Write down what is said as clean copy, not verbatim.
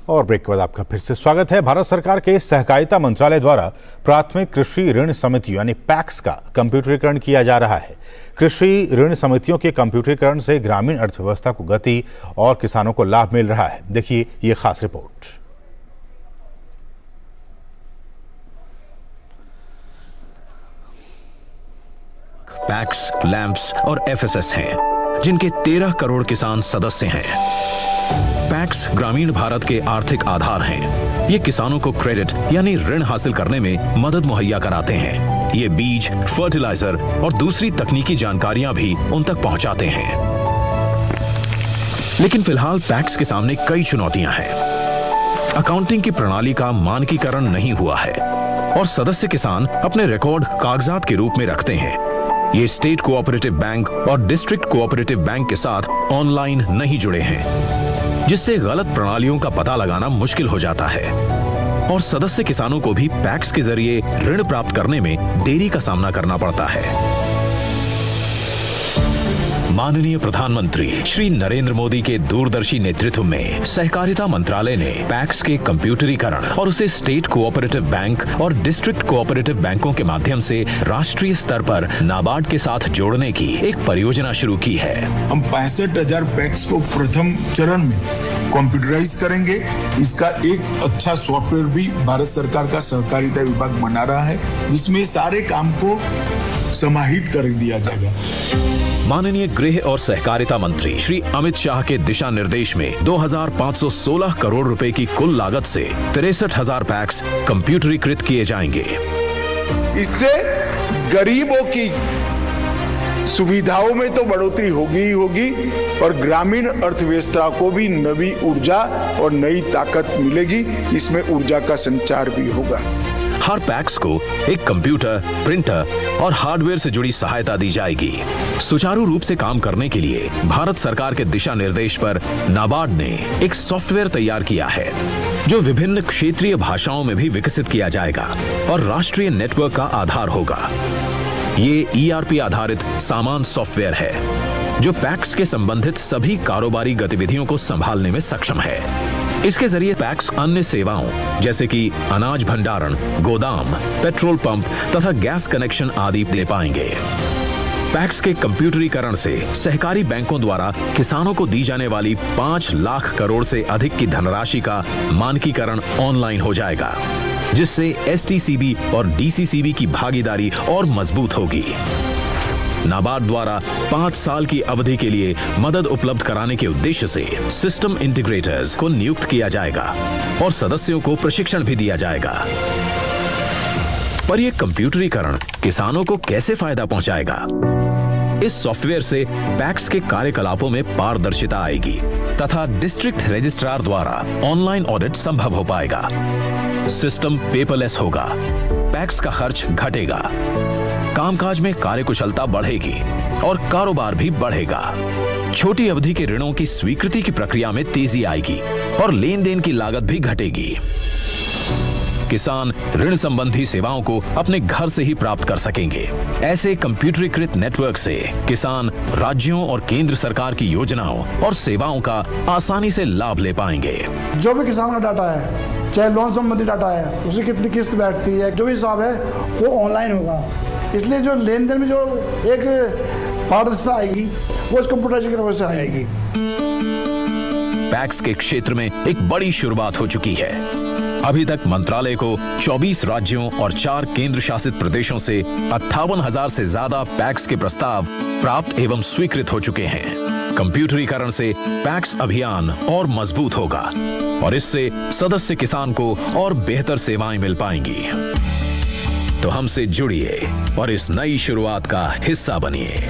और ब्रेक के बाद आपका फिर से स्वागत है। भारत सरकार के सहकारिता मंत्रालय द्वारा प्राथमिक कृषि ऋण समितियों यानी पैक्स का कंप्यूटरीकरण किया जा रहा है। कृषि ऋण समितियों के कंप्यूटरीकरण से ग्रामीण अर्थव्यवस्था को गति और किसानों को लाभ मिल रहा है। देखिए ये खास रिपोर्ट। पैक्स, लैंप्स और एफएसएस हैं, जिनके 13 करोड़ किसान सदस्य हैं। पैक्स ग्रामीण भारत के आर्थिक आधार हैं। ये किसानों को क्रेडिट यानी ऋण हासिल करने में मदद मुहैया कराते हैं। ये बीज, फर्टिलाइजर और दूसरी तकनीकी जानकारियां भी उन तक पहुंचाते हैं। लेकिन फिलहाल पैक्स के सामने कई चुनौतियां हैं। अकाउंटिंग की प्रणाली का मानकीकरण नहीं हुआ है और सदस्य किसान अपने रिकॉर्ड कागजात के रूप में रखते हैं। ये स्टेट कोऑपरेटिव बैंक और डिस्ट्रिक्ट कोऑपरेटिव बैंक के साथ ऑनलाइन नहीं जुड़े हैं, जिससे गलत प्रणालियों का पता लगाना मुश्किल हो जाता है और सदस्य किसानों को भी पैक्स के जरिए ऋण प्राप्त करने में देरी का सामना करना पड़ता है। माननीय प्रधानमंत्री श्री नरेंद्र मोदी के दूरदर्शी नेतृत्व में सहकारिता मंत्रालय ने पैक्स के कंप्यूटरीकरण और उसे स्टेट कोऑपरेटिव बैंक और डिस्ट्रिक्ट कोऑपरेटिव बैंकों के माध्यम से राष्ट्रीय स्तर पर नाबार्ड के साथ जोड़ने की एक परियोजना शुरू की है। हम 65,000 पैक्स को प्रथम चरण में कंप्यूटराइज करेंगे। इसका एक अच्छा सॉफ्टवेयर भी भारत सरकार का सहकारिता विभाग बना रहा है, जिसमें सारे काम को समाहित कर दिया जाएगा। माननीय गृह और सहकारिता मंत्री श्री अमित शाह के दिशा निर्देश में 2,516 करोड़ रुपए की कुल लागत से 63,000 पैक्स कंप्यूटरीकृत किए जाएंगे। इससे गरीबों की सुविधाओं में तो बढ़ोतरी होगी ही होगी और ग्रामीण अर्थव्यवस्था को भी नई ऊर्जा और नई ताकत मिलेगी। इसमें ऊर्जा का संचार भी होगा। हर पैक्स को एक कंप्यूटर, प्रिंटर और हार्डवेयर से जुड़ी सहायता दी जाएगी। सुचारू रूप से काम करने के लिए भारत सरकार के दिशा निर्देश पर नाबार्ड ने एक सॉफ्टवेयर तैयार किया है, जो विभिन्न क्षेत्रीय भाषाओं में भी विकसित किया जाएगा और राष्ट्रीय नेटवर्क का आधार होगा। ये ERP आधारित सामान सॉफ्टवेयर है, जो पैक्स के संबंधित सभी कारोबारी गतिविधियों को संभालने में सक्षम है। इसके जरिए पैक्स अन्य सेवाओं जैसे कि अनाज भंडारण, गोदाम, पेट्रोल पंप तथा गैस कनेक्शन आदि दे पाएंगे। पैक्स के कंप्यूटरीकरण से सहकारी बैंकों द्वारा किसानों को दी जाने वाली 5 लाख करोड़ से अधिक की धनराशि का मानकीकरण ऑनलाइन हो जाएगा, जिससे STCB और DCCB की भागीदारी और मजबूत होगी। नाबार्ड द्वारा 5 साल की अवधि के लिए मदद उपलब्ध कराने के उद्देश्य से सिस्टम इंटीग्रेटर्स को नियुक्त किया जाएगा और सदस्यों को प्रशिक्षण भी दिया जाएगा। पर यह कंप्यूटरीकरण किसानों को कैसे फायदा पहुंचाएगा? इस सॉफ्टवेयर से पैक्स के कार्यकलापों में पारदर्शिता आएगी तथा डिस्ट्रिक्ट रजिस्ट्रार द्वारा ऑनलाइन ऑडिट संभव हो पाएगा। सिस्टम पेपरलेस होगा, पैक्स का खर्च घटेगा, कामकाज में कार्यकुशलता बढ़ेगी और कारोबार भी बढ़ेगा। छोटी अवधि के ऋणों की स्वीकृति की प्रक्रिया में तेजी आएगी और लेन देन की लागत भी घटेगी। किसान ऋण संबंधी सेवाओं को अपने घर से ही प्राप्त कर सकेंगे। ऐसे कंप्यूटरीकृत नेटवर्क से किसान राज्यों और केंद्र सरकार की योजनाओं और सेवाओं का आसानी से लाभ ले पाएंगे। जो भी किसान का डाटा है, चाहे लोन संबंधी डाटा है, उसकी कितनी किस्त बैठती है, जो भी हिसाब है वो ऑनलाइन होगा। इसलिए जो लेन देन में जो एक पारदर्शिता आएगी वो इस कंप्यूटराइजेशन की वजह से आएगी। पैक्स के क्षेत्र में एक बड़ी शुरुआत हो चुकी है। अभी तक मंत्रालय को 24 राज्यों और 4 केंद्र शासित प्रदेशों से 58,000 से ज्यादा पैक्स के प्रस्ताव प्राप्त एवं स्वीकृत हो चुके हैं। कंप्यूटरीकरण से पैक्स अभियान और मजबूत होगा और इससे सदस्य किसान को और बेहतर सेवाएं मिल पाएंगी। तो हमसे जुड़िए और इस नई शुरुआत का हिस्सा बनिए।